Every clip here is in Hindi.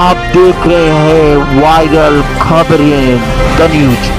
आप देख रहे हैं वायरल खबरें द न्यूज।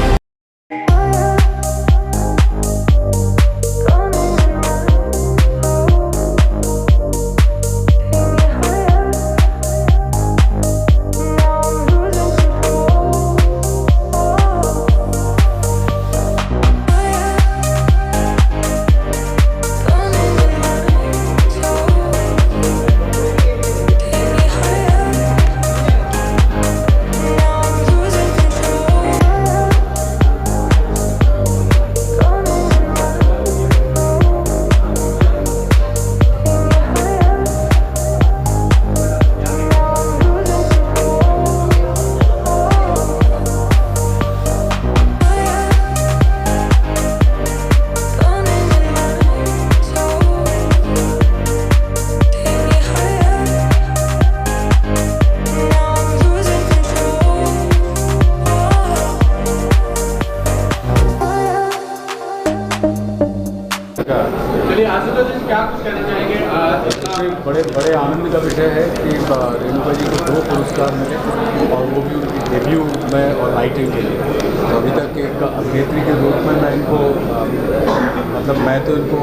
चलिए आशुतोष जी क्या कुछ कहना चाहेंगे? बड़े आनंद का विषय है कि रेणुका जी को 2 पुरस्कार मिले और वो भी उनकी डेब्यू में और राइटिंग के लिए। तो अभी तक एक अभिनेत्री के रूप में मैं इनको मतलब मैं तो इनको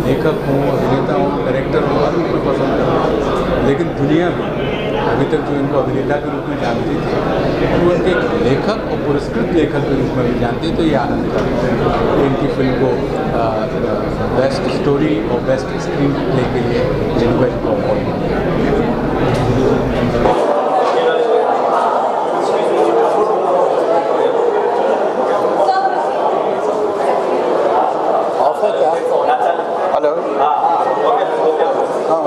लेखक हूँ, अभिनेता हूँ, डायरेक्टर हूँ, हर रूप में पसंद करता हूँ, लेकिन दुनिया भी अभी तक जो इनको अभिनेता के रूप में जानती थी वो इनके लेखक और पुरस्कृत लेखक के रूप में भी जानती। तो ये आनंद का विषय है कि इनकी फिल्म को बेस्ट स्टोरी और बेस्ट स्क्रीन प्ले के लिए रेणुका जी को अवार्ड मिला। हेलो, हाँ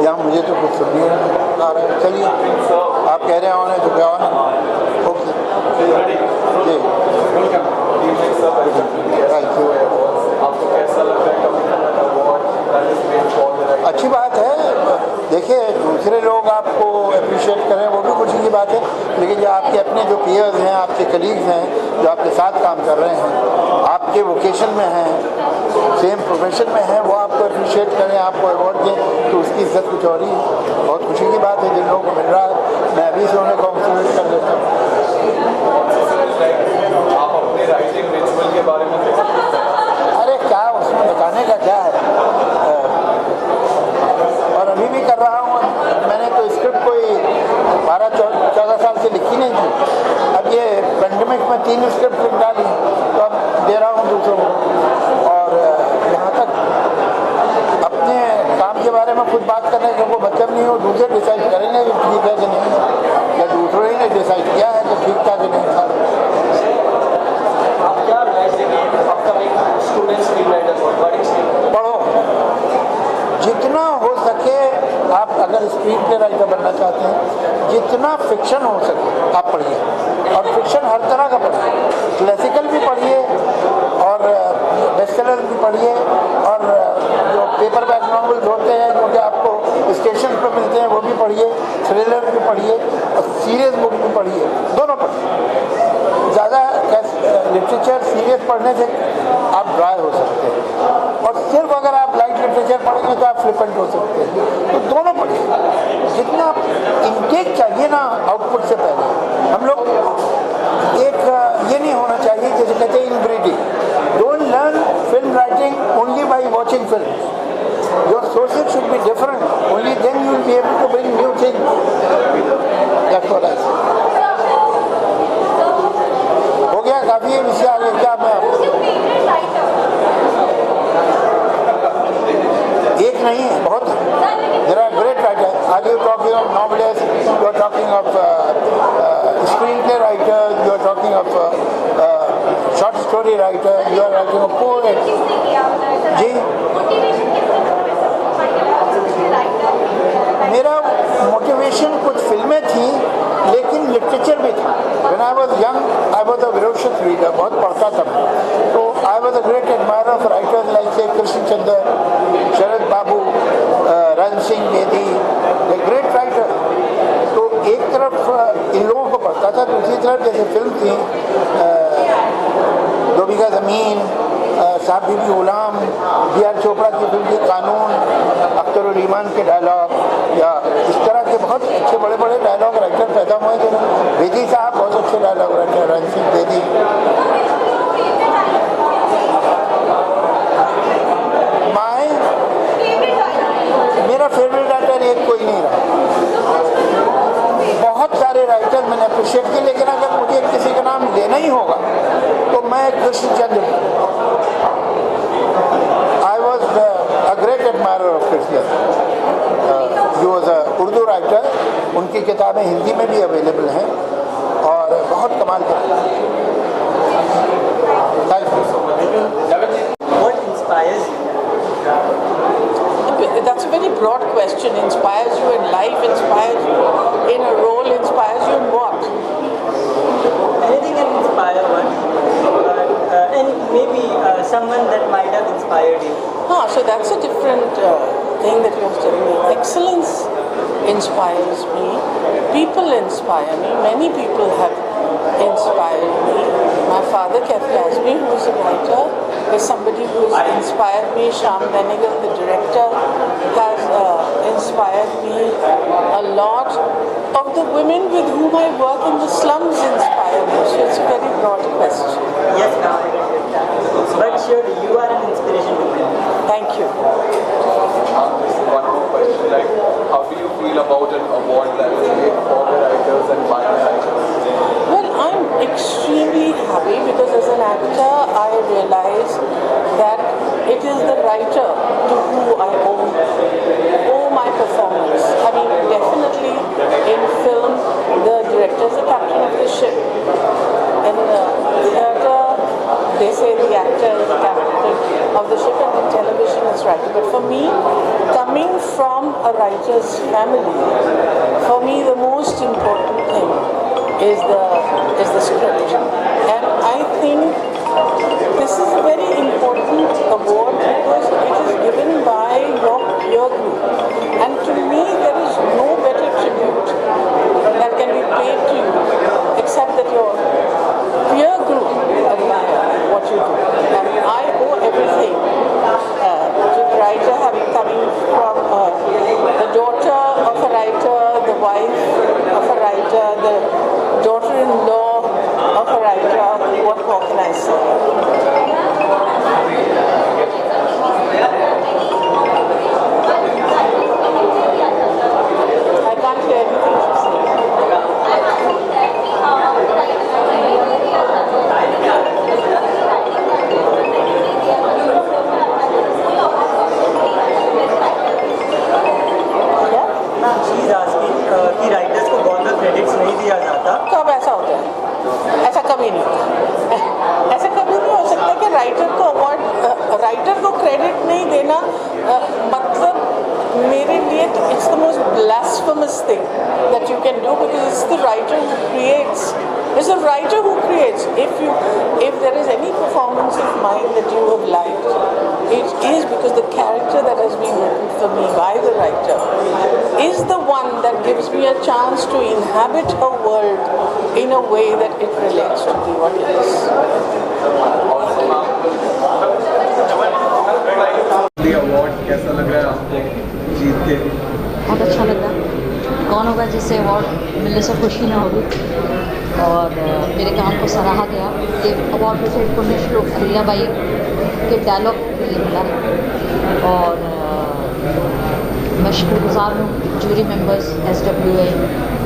यहाँ मुझे तो कुछ सुनने आ रहा है। चलिए आप कह रहे होने तो क्या होना। ओके जी, थैंक यू। अच्छी बात है। देखिए दूसरे लोग आपको अप्रिशिएट करें वो भी खुशी की बात है, लेकिन जो आपके अपने जो पीयर्स हैं, आपके कलीग्स हैं जो आपके साथ काम कर रहे हैं, आपके वोकेशन में हैं, सेम प्रोफेशन में हैं, वो आपको अप्रिशिएट करें, आपको अवार्ड दें तो उसकी इज्जत कुछ और ही है। बहुत खुशी की बात है जिन लोगों को मिल रहा है। मैं अभी से उन्हें कॉन्ग्रेचुलेट कर देता हूँ। आप अपने राइटिंग रिचुअल के बारे में अरे क्या उसमें बताने का क्या है, और अभी भी कर रहा हूँ। मैंने तो स्क्रिप्ट कोई 12-14 साल से लिखी नहीं थी। अब ये पेंडेमिक में 3 स्क्रिप्ट लिख डाली तो अब दे रहा हूँ दूसरों को। और यहाँ तक अपने काम के बारे में खुद बात करने का कोई मतलब नहीं हो, दूसरे डिसाइड करेंगे कि ठीक है कि नहीं, या दूसरों ही ने डिसाइड किया है कि ठीक था कि नहीं था। आप क्या पढ़ो, जितना हो सके आप अगर स्क्रीन प्ले राइटर बनना चाहते हैं, जितना फिक्शन हो सके आप पढ़िए, और फिक्शन हर तरह का पढ़िए। क्लासिकल भी पढ़िए और बेस्टसेलर भी पढ़िए, और जो पेपर बैक नॉवेल्स होते हैं जो कि आपको स्टेशन पर मिलते हैं वो भी पढ़िए, थ्रिलर भी पढ़िए और सीरियस बुक भी पढ़िए, दोनों पढ़िए। ज़्यादा लिटरेचर सीरियस पढ़ने से आप ड्राई हो सकते हैं, और सिर्फ अगर आप लाइट लिटरेचर पढ़ेंगे तो आप फ्लिपेंट हो सकते हैं। तो दोनों पढ़िए, जितना इनटेक चाहिए ना आउटपुट से पहले। हम लोग एक ये नहीं होना चाहिए जैसे कहते हैं inbreeding. Don't learn film writing only by watching film. Your sources should be different, only then you will be able to bring new things. That's what I say. हो गया काफ़ी विषय आगे क्या मैं एक नहीं है, बहुत है। There are great writers. Are you talking of novelist, you are talking of screen play writer, you are talking of short story writer, you are writing of poet. जी मेरा मोटिवेशन कुछ फिल्में थी लेकिन लिटरेचर भी था। When I was young, I was a ferocious reader, बहुत पढ़ता था मैं। तो I was a great admirer of writers like say Krishna Chandra, Sharad Babu, Rann Singh Bedi, the great writer। तो एक तरफ इन लोगों को पढ़ता था, दूसरी तरफ जैसे फिल्म थी 2 बीघा ज़मीन, साहब बीबी गुलाम, बी आर चोपड़ा की फिल्म थी कानून, अख्तर उल ईमान के डायलॉग, या इस तरह के बहुत अच्छे बड़े बड़े डायलॉग राइटर पैदा हुए थे। बेदी साहब बहुत अच्छे डायलॉग राइटर, रण सिंह बेदी। मेरा फेवरेट राइटर एक कोई नहीं रहा, बहुत सारे राइटर मैंने अप्रिशिएट किए, लेकिन अगर मुझे किसी का नाम लेना ही होगा तो मैं Krishnachandra, I was a great admirer of Krishnachandra, जो वॉज अ उर्दू राइटर। उनकी किताबें हिंदी में भी अवेलेबल हैं और बहुत कमाल करते हैं। Thank you so much. What inspires you? That's a very broad question. Inspires you in life, inspires you in a role, inspires you in what? Anything can inspire one, and maybe someone that might have inspired you. So that's a different thing that you're telling me. Excellence inspires me. People inspire me. Many people have inspired me. My father, Kathy Asby, who is a writer, is somebody who has inspired me. Shyam Benegal, the director, has inspired me a lot. Of the women with whom I work in the slums inspire me. So it's a very broad question. Yes, now I get that. But surely you are an inspiration to me. Thank you. One more question, like how do you feel about an award that is made for the writers and by the writers? Well, I'm extremely happy because as an actor, I realize that it is the writer to who I owe my performance. I mean, definitely in film, the director is the captain of the ship. In theatre, they say the actor is the captain of the ship, and in television it's writer. But for me, coming from a writer's family, for me the most important thing is the script. And I think this is a very important award because it is given by your peer group. And to me, there is no better tribute that can be paid to you except that your peer group admire what you do. And I owe everything to the writer, having coming from the daughter of a writer, the wife of a writer, the daughter-in-law of a writer. What more can I say? I can't hear anything you say. Ma'am, she is asking कि राइटर्स को बहुत क्रेडिट्स नहीं दिया जाता। कब ऐसा होता है? ऐसा कभी नहीं होता। ऐसा कभी नहीं हो सकता कि राइटर को अवार्ड, राइटर को क्रेडिट नहीं देना मतलब मेरे लिए it's the most blasphemous thing that you can do because it's the writer who creates. It's a writer who creates. If there is any performance of mine that you have liked, it is because the character that has been written for me by the writer is the one that gives me a chance to inhabit her world in a way that it relates to the audience. Award कैसा लग रहा है आपको जीत के? बहुत अच्छा लगा। कौन होगा जिससे अवार्ड मिलने से खुशी ना होगी, और मेरे काम को सराहा गया। ये अवार्ड मुझे पुण्य श्लोक अहिल्याबाई के डायलॉग के लिए मिला, और मैं शुक्रगुजार हूँ jury members, SWA,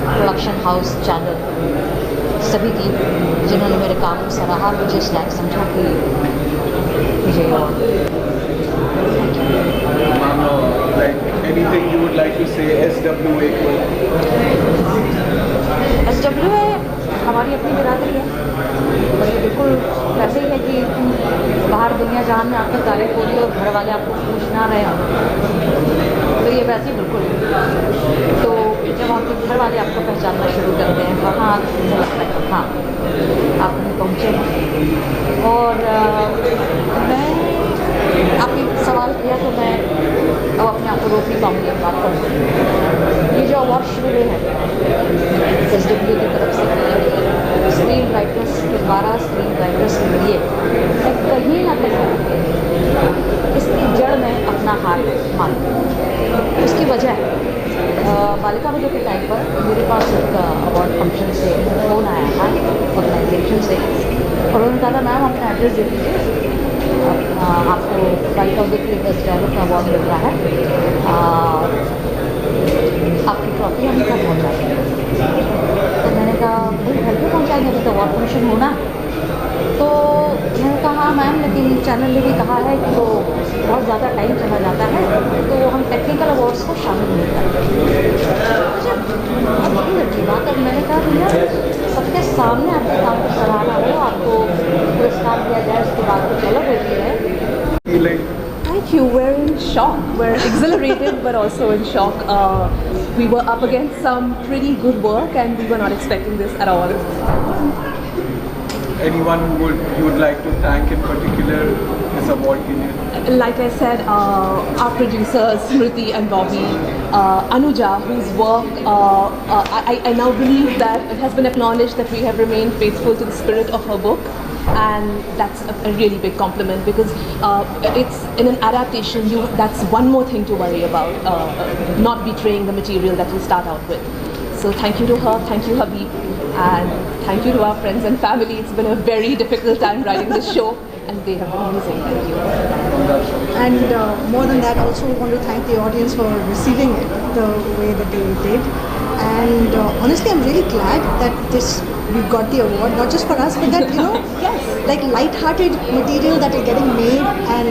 production house, channel, सभी की जिन्होंने मेरे काम को सराहा, मुझे इस लायक समझा कि मुझे award. Anything you would like to say SWA को? SWA हमारी अपनी बिरादरी है, और ये बिल्कुल ऐसे ही है कि बाहर दुनिया जहान में आपकी तारीफ हो रही है और घर वाले आपको पूछ ना रहे हैं, तो ये वैसे ही बिल्कुल है। तो जब आपके घर वाले आपको पहचानना शुरू करते हैं, वहाँ लगता है हाँ आप वहीं पहुँचे हैं। और मैं आपने सवाल किया तो मैं अब अपने आप को रोक नहीं पाऊँगी बात कर। ये जो अवार्ड शुरू हुए हैं SWA की तरफ से स्क्रीन राइटर्स के 12 स्क्रीन राइटर्स के लिए, मैं कहीं ना कहीं इसकी जड़ में अपना हाथ मानती हूँ। उसकी वजह है बालिका बजट के टाइम पर मेरे पास एक अवार्ड फंक्शन से फ़ोन आया था ऑर्गेनाइजेशन से, और उन्होंने कहा था मैम अपना एड्रेस दे दीजिए, आपको बालिका बजट के बेस्ट डायलॉग का अवार्ड मिल रहा है, आपकी ट्रॉफी हम घर पहुँचा देंगे। तो मैंने कहा भाई घर पे पहुँचाएंगे, अभी तो अवार्ड फंक्शन होना। तो मैंने कहा हाँ मैम, लेकिन चैनल ने भी कहा है कि वो बहुत ज़्यादा टाइम चला जाता है, तो हम टेक्निकल अवार्ड्स को शामिल नहीं करते। मुझे बहुत बड़ी लगी बात। अब मैंने कहा भैया सबके सामने आपके काम को सराहना हो, आपको पुरस्कार दिया जाए, उसके बाद कुछ अलग होती है। Thank you. We're in shock. We're exhilarated, but also in shock. We were up against some pretty good work, and we were not expecting this at all. Anyone you would like to thank in particular this award के लिए? Like I said, our producers Smriti and Bobby, Anuja, whose work I now believe that it has been acknowledged that we have remained faithful to the spirit of her book, and that's a really big compliment, because it's in an adaptation. That's one more thing to worry about, not betraying the material that you start out with. So thank you to her, thank you Habib, and thank you to our friends and family. It's been a very difficult time writing this show, and they have been amazing. Thank you. And more than that, also want to thank the audience for receiving it the way that they did. And honestly, I'm really glad that we got the award, not just for us, but that, you know, Yes. like light-hearted material that are getting made and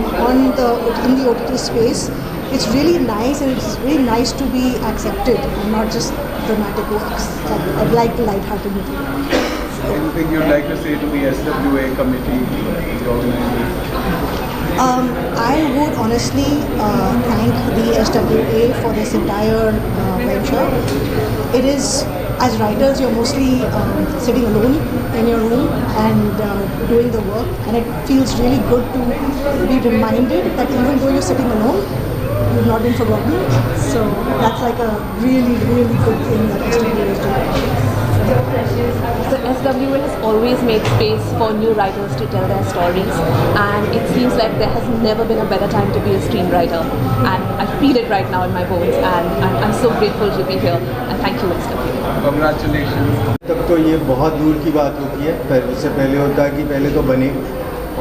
in the OTT space. It's really nice, and it's really nice to be accepted and not just dramatic works. I like light-hearted material. Anything you'd like to say to the SWA committee, the organization? I would honestly thank the SWA for this entire venture. It is, as writers, you're mostly sitting alone in your room and doing the work, and it feels really good to be reminded that even though you're sitting alone, you've not been forgotten. So that's like a really, really good thing that SWA is doing. The SWA has always made space for new writers to tell their stories, and it seems like there has never been a better time to be a screenwriter, and I feel it right now in my bones, and I'm so grateful to be here, and thank you SWA. Congratulations. तब तो ये बहुत दूर की बात होती है, उससे पहले होता है कि पहले तो बने,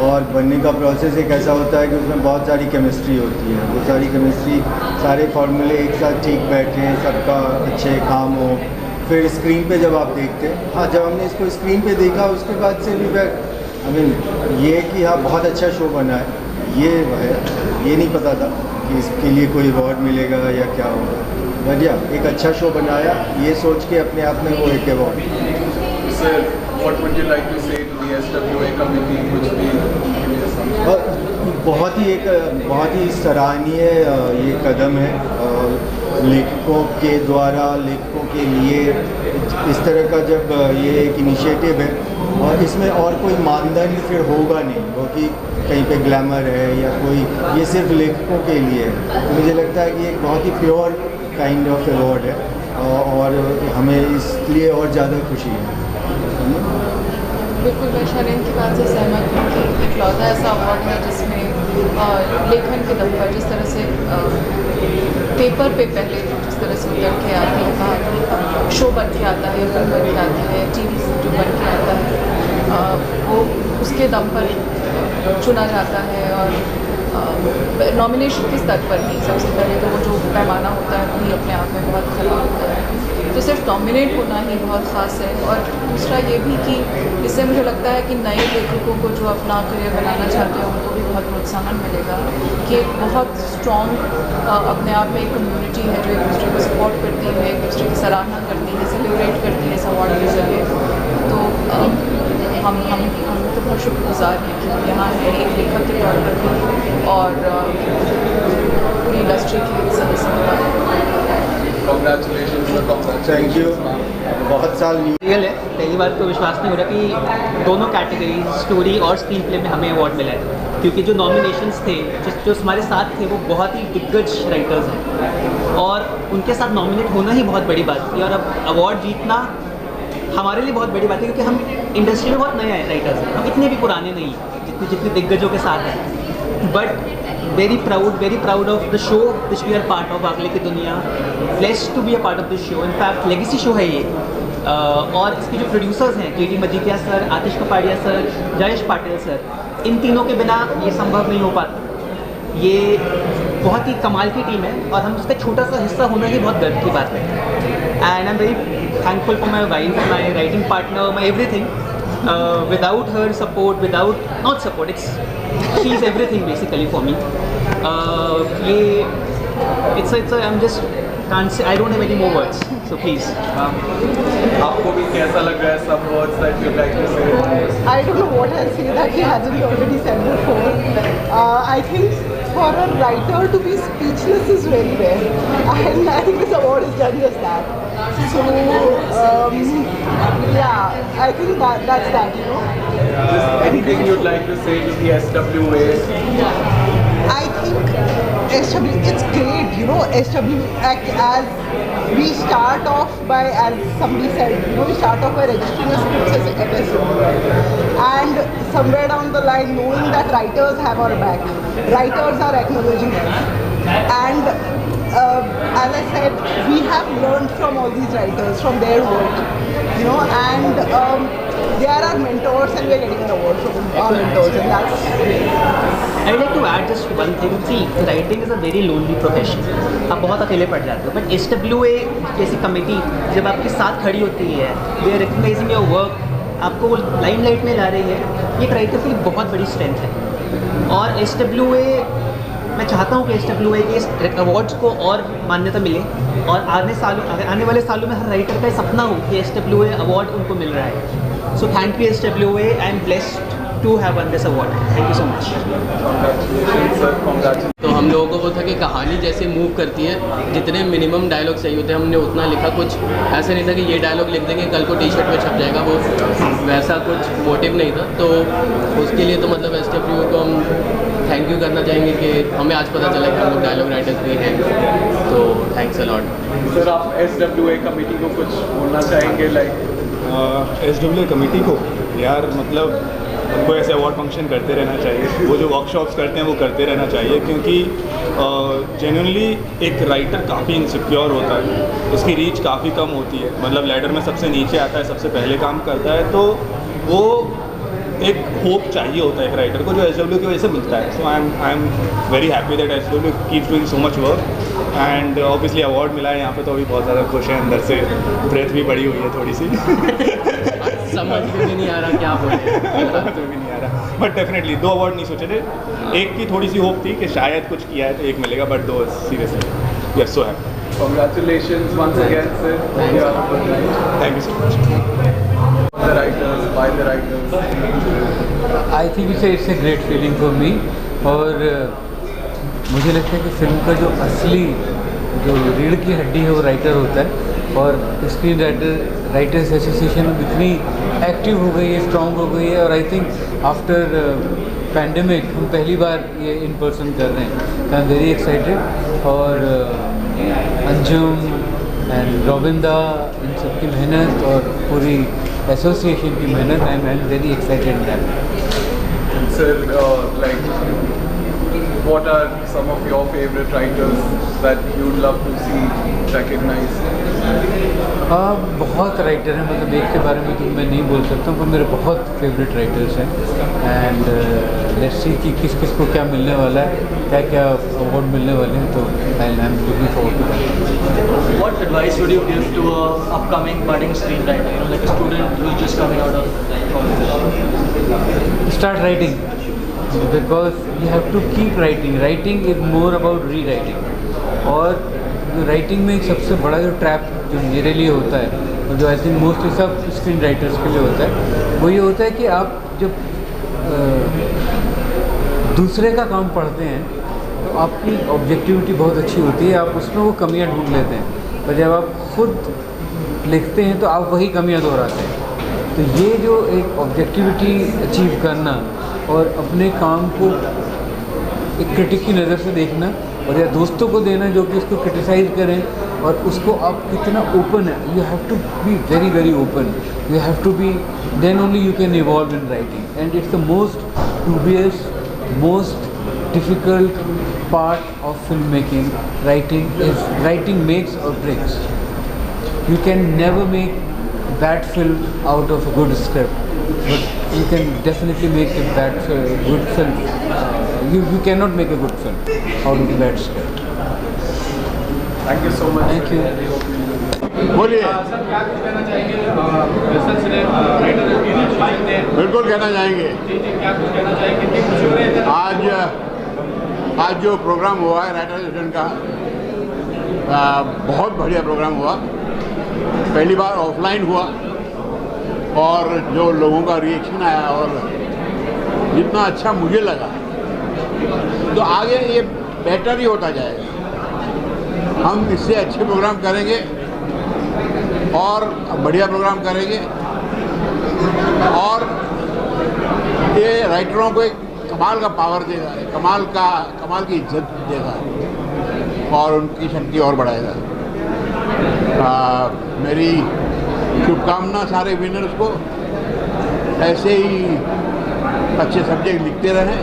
और बनने का प्रोसेस एक ऐसा होता है कि उसमें बहुत सारी केमिस्ट्री होती है। वो सारी केमिस्ट्री, सारे फार्मूले एक साथ ठीक बैठे, सबका अच्छे काम हो, फिर स्क्रीन पे जब आप देखते हैं, हाँ जब हमने इसको स्क्रीन पे देखा उसके बाद से भी ये कि हाँ बहुत अच्छा शो बना है, ये है, ये नहीं पता था कि इसके लिए कोई अवार्ड मिलेगा या क्या होगा, बट एक अच्छा शो बनाया, ये सोच के अपने आप में वो एक award. Sir, what would you like to say to the SWA committee, which बहुत ही सराहनीय ये कदम है लेखकों के द्वारा, लेखकों के लिए इस तरह का जब ये एक इनिशिएटिव है, और इसमें और कोई मानदंड फिर होगा नहीं, वो कि कहीं पे ग्लैमर है या कोई, ये सिर्फ लेखकों के लिए है। तो मुझे लगता है कि एक बहुत ही प्योर काइंड ऑफ अवार्ड है, और हमें इसलिए और ज़्यादा खुशी है। बिल्कुल मैं शरीन की बात से सहमत हूँ कि इकलौता ऐसा अवार्ड है जिसमें लेखन के दम पर जिस तरह से पेपर पे पहले जिस तरह से उतर के आती है कहानी, शो बन के आता है, फिल्म बन के आती है, टीवी जो बन के आता है, वो उसके दम पर चुना जाता है। और नॉमिनेशन के स्तर पर ही सबसे पहले तो वो जो पैमाना होता है वही अपने आप में बहुत ख़राब होता है, तो सिर्फ नॉमिनेट होना ही बहुत ख़ास है। और दूसरा ये भी कि इससे मुझे लगता है कि नए लेखकों को जो अपना करियर बनाना चाहते हैं उनको भी बहुत प्रोत्साहन मिलेगा कि एक बहुत स्ट्रॉन्ग अपने आप में एक कम्युनिटी है जो एक दूसरे को सपोर्ट करती है, एक दूसरे की सराहना करती है, सेलिब्रेट करती है इस अवार्ड के जरिए। तो हम तो बहुत शुक्रगुजार हैं कि यहाँ है एक लेखक के तौर पर भी और पूरी इंडस्ट्री के सदस्य। Thank you. बहुत साल रियल है, पहली बार तो विश्वास नहीं हो रहा कि दोनों कैटेगरी स्टोरी और स्क्रीन प्ले में हमें अवार्ड मिला है, क्योंकि जो नॉमिनेशंस थे जो हमारे साथ थे वो बहुत ही दिग्गज राइटर्स हैं और उनके साथ नॉमिनेट होना ही बहुत बड़ी बात थी। और अब अवार्ड जीतना हमारे लिए बहुत बड़ी बात है, क्योंकि हम इंडस्ट्री में बहुत नए राइटर्स हैं, हम इतने भी पुराने नहीं जितने दिग्गजों के साथ हैं, but very proud of the show which we are part of, आगले की दुनिया. Blessed to be a part of this show. In fact, legacy show है ये. और इसके जो प्रोड्यूसर्स हैं, केटी मजीठिया सर, आतिश कपाड़िया सर, जयेश पाटिल सर, इन तीनों के बिना ये संभव नहीं हो पाता. ये बहुत ही कमाल की टीम है और हम उसका छोटा सा हिस्सा होना ही बहुत गर्व की बात है. And I am very thankful for my wife, my writing partner, my everything. Without her support, not support, she's everything basically for me. I don't have any more words, so please. आपको भी कैसा लग रहा है सब words that you like to say? I don't know what I'll say that he hasn't already said before. I think for a writer to be speechless is very rare, and I think this award has done just that. So yeah, I think that's that, you know. Anything you'd like to say to the SWA? I think SW, it's great, you know, SW as we start off by, as somebody said, you know, we start off by registering a script as FSO, and somewhere down the line knowing that writers have our back, writers are acknowledging us, and as I said, we have learned from all these writers, from their work, you know, and they are our mentors and we are getting an award from our mentors, and that's great. I would like to add just one thing. See, writing is a very lonely profession. आप बहुत अकेले पड़ जाते हो. बट SWA जैसी कमेटी जब आपके साथ खड़ी होती है, they are recognizing your work, आपको वो लाइमलाइट में ला रही है, ये एक राइटर की बहुत बड़ी स्ट्रेंथ है. और SWA, मैं चाहता हूँ कि SWA के इस अवार्ड्स को और मान्यता मिले और आने वाले सालों में हर राइटर का सपना हो कि SWA अवार्ड उनको मिल रहा है. So thank you SWA. I am blessed to have won this award. Thank you so much. तो हम लोगों को वो था कि कहानी जैसे मूव करती है, जितने मिनिमम डायलॉग चाहिए होते हैं हमने उतना लिखा. कुछ ऐसा नहीं था कि ये डायलॉग लिख देंगे कल को टी-शर्ट पे छप जाएगा, वो वैसा कुछ मोटिव नहीं था. तो उसके लिए तो मतलब SWA को हम थैंक यू करना चाहेंगे कि हमें आज पता चला कि हम लोग डायलॉग राइटर्स भी हैं. तो थैंक्स अ लॉट. सर, आप SWA कमेटी को कुछ बोलना चाहेंगे? लाइक SWA कमेटी को यार मतलब उनको ऐसे अवार्ड फंक्शन करते रहना चाहिए. वो जो वर्कशॉप्स करते हैं वो करते रहना चाहिए, क्योंकि जेन्युइनली एक राइटर काफ़ी इनसिक्योर होता है, उसकी रीच काफ़ी कम होती है. मतलब लैडर में सबसे नीचे आता है, सबसे पहले काम करता है. तो वो एक होप चाहिए होता है एक राइटर को, जो SWA की वजह से मिलता है. So I am very happy that SWA keeps doing so much work. And obviously award मिला है यहाँ पे तो अभी बहुत ज़्यादा खुश हैं. अंदर से ब्रेथ भी पड़ी हुई है थोड़ी सी. समझ में भी नहीं आ रहा क्या बोले. तो भी नहीं आ रहा. बट डेफिनेटली 2 अवार्ड नहीं सोचे थे. एक की थोड़ी सी होप थी कि शायद कुछ किया है तो एक मिलेगा, but 2 seriously we are so happy. Congratulations once again, sir. Thank you so much. The writers, by the writers. I think it's a great feeling for me. और मुझे लगता है कि फिल्म का जो असली जो रीढ़ की हड्डी है वो राइटर होता है. और स्क्रीन राइटर्स एसोसिएशन इतनी एक्टिव हो गई है, स्ट्रॉन्ग हो गई है. और आई थिंक आफ्टर पैंडेमिक हम पहली बार ये इन पर्सन कर रहे हैं. आई एम वेरी एक्साइटेड. और अंजुम एंड गोविंदा, इन सब की मेहनत और पूरी एसोसिएशन की मेहनत, आई am very excited that. Sir, what are some of your favorite writers that you'd love to see recognized? बहुत राइटर हैं, मतलब एक के बारे में तो मैं नहीं बोल सकता हूँ, पर मेरे बहुत फेवरेट राइटर्स हैं. एंड लेट्स सी कि किस किस को क्या मिलने वाला है, क्या क्या अवार्ड मिलने वाले हैं. तो I am looking forward to that. What advice would you give to a upcoming budding screenwriter, you know, like a student who's just coming out of college? Start writing, because you have to keep writing. Writing is more about rewriting. और जो राइटिंग में एक सबसे बड़ा जो ट्रैप जो मेरे लिए होता है, और जो आई थिंक मोस्टली सब स्क्रीन राइटर्स के लिए होता है, वो ये होता है कि आप जब दूसरे का काम पढ़ते हैं तो आपकी ऑब्जेक्टिविटी बहुत अच्छी होती है, आप उसमें वो कमियां ढूंढ लेते हैं. और जब आप खुद लिखते हैं तो आप वही कमियां दोहराते हैं. तो ये जो एक ऑब्जेक्टिविटी अचीव करना और अपने काम को एक क्रिटिक की नज़र से देखना, और या दोस्तों को देना जो कि उसको क्रिटिसाइज़ करें, और उसको आप कितना ओपन है. You have to be very very open. You have to be, then only you can evolve in writing. And it's the most dubious, most difficult part of filmmaking. Writing makes or breaks. You can never make bad film out of a good script, but you can definitely make a good film. You cannot make a good film out of a bad script. Thank you so much. Thank you. बोलिए। सर क्या कुछ कहना चाहेंगे बिल्कुल कहना चाहेंगे। क्या कुछ कहना चाहेंगे कितनी खुशी हो रही है आज जो प्रोग्राम हुआ है राइटर्स एसोसिएशन का, बहुत बढ़िया प्रोग्राम हुआ। पहली बार ऑफलाइन हुआ और जो लोगों का रिएक्शन आया और जितना अच्छा मुझे लगा, तो आगे ये बेटर ही होता जाएगा। हम इससे अच्छे प्रोग्राम करेंगे और बढ़िया प्रोग्राम करेंगे और ये राइटरों को एक कमाल का पावर देगा, कमाल की इज्जत देगा और उनकी शक्ति और बढ़ाएगा। मेरी शुभकामना सारे विनर्स को, ऐसे ही अच्छे सब्जेक्ट लिखते रहें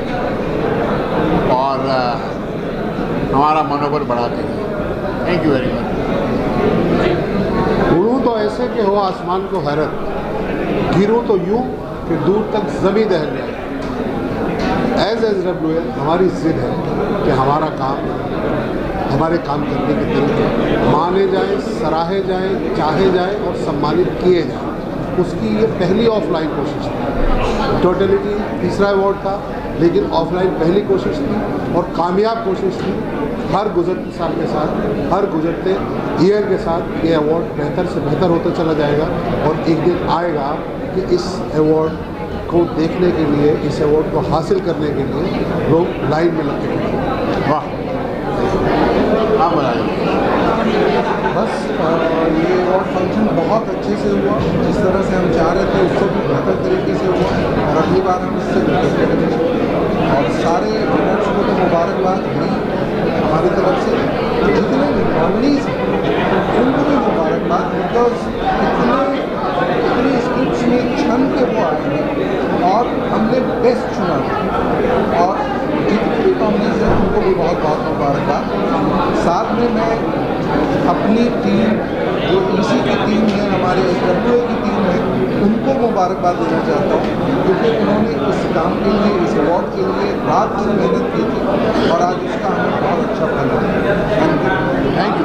और हमारा मनोबल बढ़ाते रहें। Thank you very much. उड़ूं तो ऐसे कि हो आसमान को हैरत, गिरूं तो यूं कि दूर तक ज़मीं दहल जाए। एज SWA हमारी जिद है कि हमारा काम, हमारे काम करने के तरीके माने जाएं, सराहे जाएं, चाहे जाएं और सम्मानित किए जाएं। उसकी ये पहली ऑफलाइन कोशिश थी। टोटलिटी तीसरा अवार्ड था, लेकिन ऑफलाइन पहली कोशिश थी और कामयाब कोशिश थी। हर गुजरते साल के साथ, हर गुजरते ईयर के साथ ये अवार्ड बेहतर से बेहतर होता चला जाएगा और एक दिन आएगा कि इस अवार्ड को देखने के लिए, इस अवार्ड को हासिल करने के लिए लोग लाइन में लगते हैं। वाह, आप बताइए। बस ये अवार्ड फंक्शन बहुत अच्छे से हुआ, जिस तरह से हम चाह रहे थे उससे भी बेहतर तरीके से हुआ और अगली बार हम इससे बेहतर करेंगे। और सारे विनर्स को तो मुबारकबाद दी हमारी तरफ से, जितने भी नॉमिनीज उनको भी मुबारकबाद, बिकॉज इतनी स्क्रिप्ट्स में छन के वो आए हैं और हमने बेस्ट चुना और जितने भी नॉमिनीज हैं उनको भी बहुत बहुत मुबारकबाद। साथ में मैं अपनी टीम, जो EC की टीम है, हमारे SWA की टीम है, उनको मुबारकबाद देना चाहता हूँ, क्योंकि उन्होंने इस काम के लिए, इस अवार्ड के लिए रात दिन मेहनत की थी और आज उसका हमें बहुत अच्छा फल है। Thank you.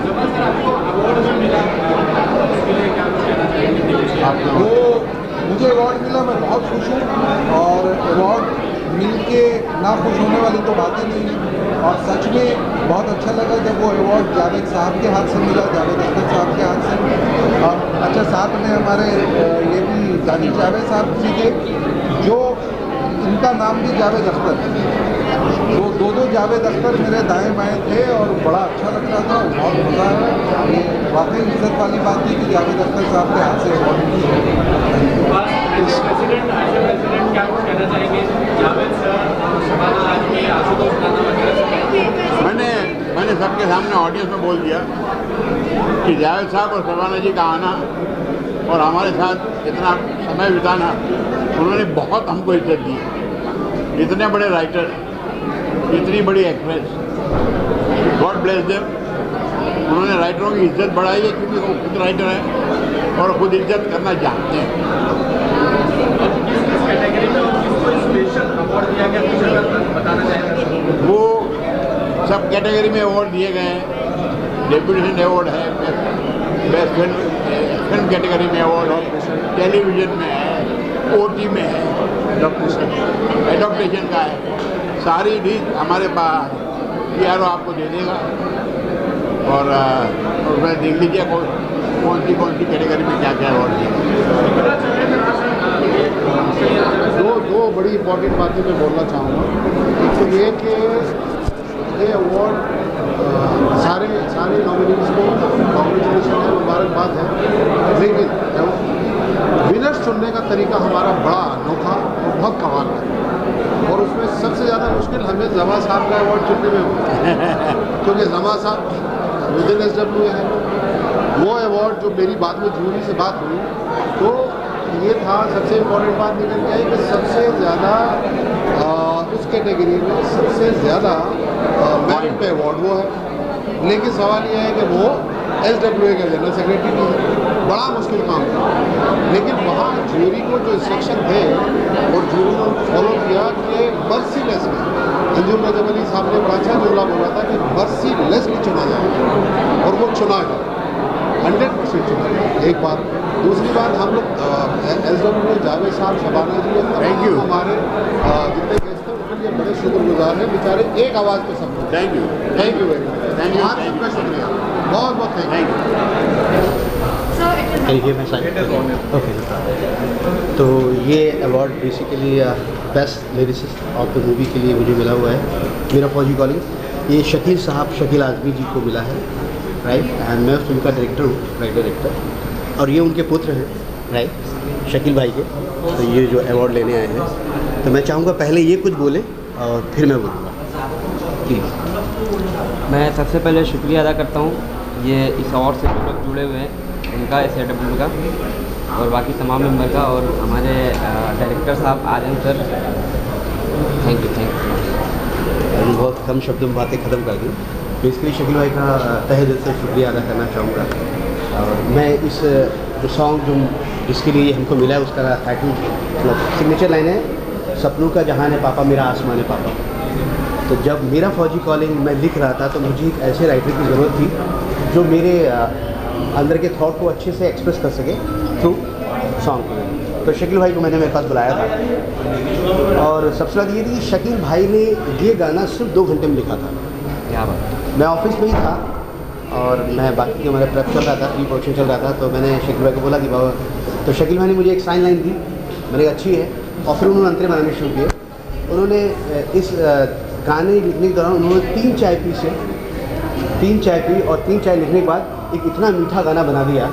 वो मुझे अवार्ड मिला, मैं बहुत खुश हूँ और अवार्ड मिल के ना खुश होने वाली तो बातें नहीं है। और सच में बहुत अच्छा लगा जब वो अवार्ड जावेद साहब के हाथ से मिला, जावेद अख्तर साहब के हाथ से। और अच्छा, साथ में हमारे ये भी दानिश जावेद साहब जी थे, जो इनका नाम भी जावेद अख्तर है। वो दो जावेद अख्तर मेरे दाएं बाएं थे और बड़ा अच्छा लग रहा था, बहुत मज़ा आया। ये वाकई इज्जत वाली बात थी कि जावेद अख्तर साहब के हाथ से अवार्ड मिली। मैंने सबके सामने ऑडियंस में बोल दिया कि जावेद साहब और शबाना जी का आना और हमारे साथ इतना समय बिताना, उन्होंने बहुत हमको इज्जत दी। इतने बड़े राइटर, इतनी बड़ी एक्ट्रेस, गॉड ब्लेस देम। उन्होंने राइटरों की इज्जत बढ़ाई है क्योंकि वो खुद राइटर हैं और खुद इज्जत करना जानते हैं। वो सब कैटेगरी में अवार्ड दिए गए हैं। डेप्यूटेशन अवार्ड है, बेस्ट फिल्म कैटेगरी में अवार्ड है, टेलीविज़न में है, OT में है, एडॉप्टेशन का है। सारी डीज हमारे पास PRO आपको दे देगा और उसमें देख लीजिए कौन सी कैटेगरी में क्या क्या अवार्ड दिए। दो बड़ी इंपॉर्टेंट बातें मैं बोलना चाहूँगा। एक तो ये कि ये अवार्ड सारे नॉमिनीज को कॉन्ग्रेचुलेशन है, मुबारकबाद है, लेकिन विनर्स चुनने का तरीका हमारा बड़ा अनोखा और बहुत कमाल है। और उसमें सबसे ज़्यादा मुश्किल हमें जमा साहब का अवार्ड चुनने में हुआ, क्योंकि जमा साहब विदिन SWA है। वो अवार्ड जो मेरी बाद में जूरी से बात हुई, तो ये था, सबसे इम्पोर्टेंट बात निकल के आई कि सबसे ज़्यादा उस कैटेगरी में सबसे ज़्यादा मेरिट पे अवार्ड वो है। लेकिन सवाल ये है कि वो SWA का जनरल सेक्रेटरी भी है, बड़ा मुश्किल काम था। लेकिन वहाँ ज्यूरी को जो इंस्ट्रक्शन थे और ज्यूरी ने उनको फॉलो किया कि मर्सीलेस में, अंजुम रजब अली साहब ने बड़ा अच्छा जुमला बोला था कि मर्सीलेसली चुना जाए, और वो चुना गया, 100% चुना गया। एक बात। दूसरी बात, हम लोग SWA जावेद साहब, शबाना जी, थैंक यू, हमारे जितने गेस्ट हैं उनके लिए बड़े शुक्रगुजार हैं। बेचारे एक आवाज़ पे सब। Thank you, thank you very much, thank you, आप सबका शुक्रिया, बहुत बहुत थैंक यू। ओके, तो ये award basically best lyricist of the movie के लिए मुझे मिला हुआ है, मेरा फौजी कॉलिंग। ये शकील साहब, शकील आज़मी जी को मिला है, राइट। एंड मैं उस फिल्म का डायरेक्टर हूँ, राइटर डायरेक्टर, और ये उनके पुत्र हैं, राइट, शकील भाई के। तो ये जो अवार्ड लेने आए हैं, तो मैं चाहूँगा पहले ये कुछ बोलें और फिर मैं बोलूँगा, प्लीज़। मैं सबसे पहले शुक्रिया अदा करता हूँ ये इस अवार्ड से जो लोग जुड़े हुए हैं उनका, SAW का, और बाकी तमाम मेंबर का, और हमारे डायरेक्टर साहब आर्यन सर, थैंक यू। मैंने बहुत कम शब्दों में बातें ख़त्म कर दी। बेसिकली शकील भाई का तहे दिल से शुक्रिया अदा करना चाहूँगा। और मैं इस जो सॉन्ग जो जिसके लिए हमको मिला है उसका टाइटल, मतलब सिग्नेचर लाइन है, सपनों का जहान है पापा, मेरा आसमान है पापा। तो जब मेरा फौजी कॉलिंग मैं लिख रहा था तो मुझे एक ऐसे राइटर की ज़रूरत थी जो मेरे अंदर के थॉट को अच्छे से एक्सप्रेस कर सके थ्रू सॉन्ग को। तो शकील भाई को मैंने मेरे पास बुलाया था, और सबसे बात ये थी कि शकील भाई ने ये गाना सिर्फ 2 घंटे में लिखा था। क्या बात। मैं ऑफिस में ही था और मैं बाकी हमारा प्रेप चल रहा था, प्री प्रोडक्शन चल रहा था, तो मैंने शकील भाई को बोला कि बाबा, तो शकील भाई ने मुझे एक साइन लाइन दी, मैंने कहा अच्छी है, और फिर उन्होंने अंतरे बनाने शुरू किए। उन्होंने इस गाने लिखने के दौरान उन्होंने 3 चाय पी से 3 चाय पी, और 3 चाय लिखने के बाद एक इतना मीठा गाना बना दिया,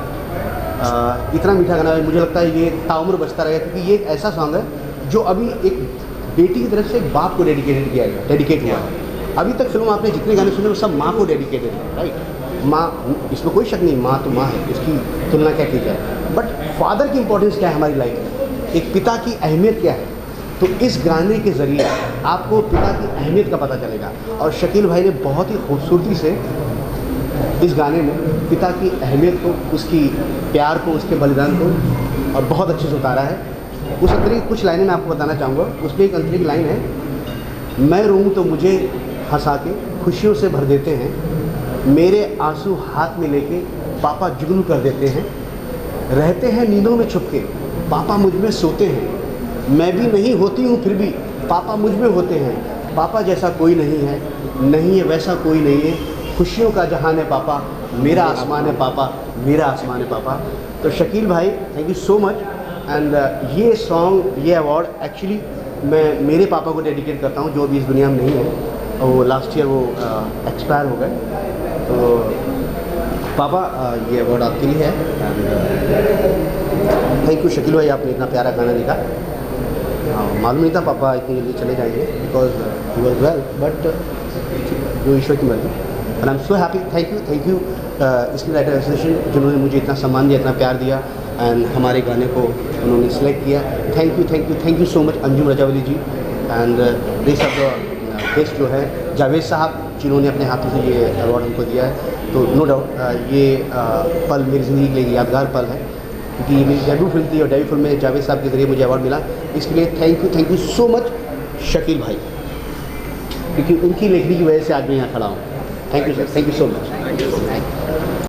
इतना मीठा गाना, मुझे लगता है ये ताउम्र बचता रहेगा, क्योंकि ये एक ऐसा सॉन्ग है जो अभी एक बेटी की तरफ से एक बाप को डेडिकेट हुआ है। अभी तक फिल्म आपने जितने गाने सुने वो सब माँ को डेडिकेटेड है, राइट। माँ, इसमें कोई शक नहीं, माँ तो माँ है, इसकी तुलना क्या की जाए। बट फादर की इंपॉर्टेंस क्या है हमारी लाइफ में, एक पिता की अहमियत क्या है, तो इस गाने के ज़रिए आपको पिता की अहमियत का पता चलेगा। और शकील भाई ने बहुत ही खूबसूरती से इस गाने में पिता की अहमियत को, उसकी प्यार को, उसके बलिदान को और बहुत अच्छे से उतारा है। उस अंतरिक की कुछ लाइनें मैं आपको बताना चाहूँगा। उसमें एक अंतरिक लाइन है, मैं रोऊँ तो मुझे हंसा के खुशियों से भर देते हैं, मेरे आंसू हाथ में लेके पापा जुगनू कर देते हैं, रहते हैं नींदों में छुप के पापा मुझ में सोते हैं, मैं भी नहीं होती हूँ फिर भी पापा मुझ में होते हैं, पापा जैसा कोई नहीं है, नहीं है वैसा कोई नहीं है, खुशियों का जहान है पापा, मेरा आसमान है पापा, मेरा आसमान है पापा। तो शकील भाई, thank you so much. And ये सॉन्ग, ये अवार्ड एक्चुअली मैं मेरे पापा को डेडिकेट करता हूँ, जो अभी इस दुनिया में नहीं है, और वो लास्ट ईयर वो एक्सपायर हो गए। तो पापा, ये अवार्ड आपके लिए है। थैंक यू शकील भाई, आपने इतना प्यारा गाना लिखा। मालूम नहीं था पापा इतनी जल्दी चले जाएंगे, because he was well, but जो ईश्वर की मर्जी। And I am so happy. Thank you screen writer association, जिन्होंने मुझे इतना सम्मान दिया, इतना प्यार दिया, एंड हमारे गाने को उन्होंने सेलेक्ट किया। Thank you so much Anjum Rajab Ali ji, and rest of the guest जो है जावेद साहब, जिन्होंने अपने हाथों से ये अवार्ड हमको दिया है। तो नो डाउट ये पल मेरी ज़िंदगी के लिए यादगार पल है, क्योंकि ये मेरी डेब्यू फिल्म थी और डेब्यू फिल्म में जावेद साहब के ज़रिए मुझे अवार्ड मिला। इसके लिए thank you so much Shakeel भाई, क्योंकि उनकी लेखनी की वजह से आज मैं यहाँ खड़ा हूँ। Thank you sir, thank you so much.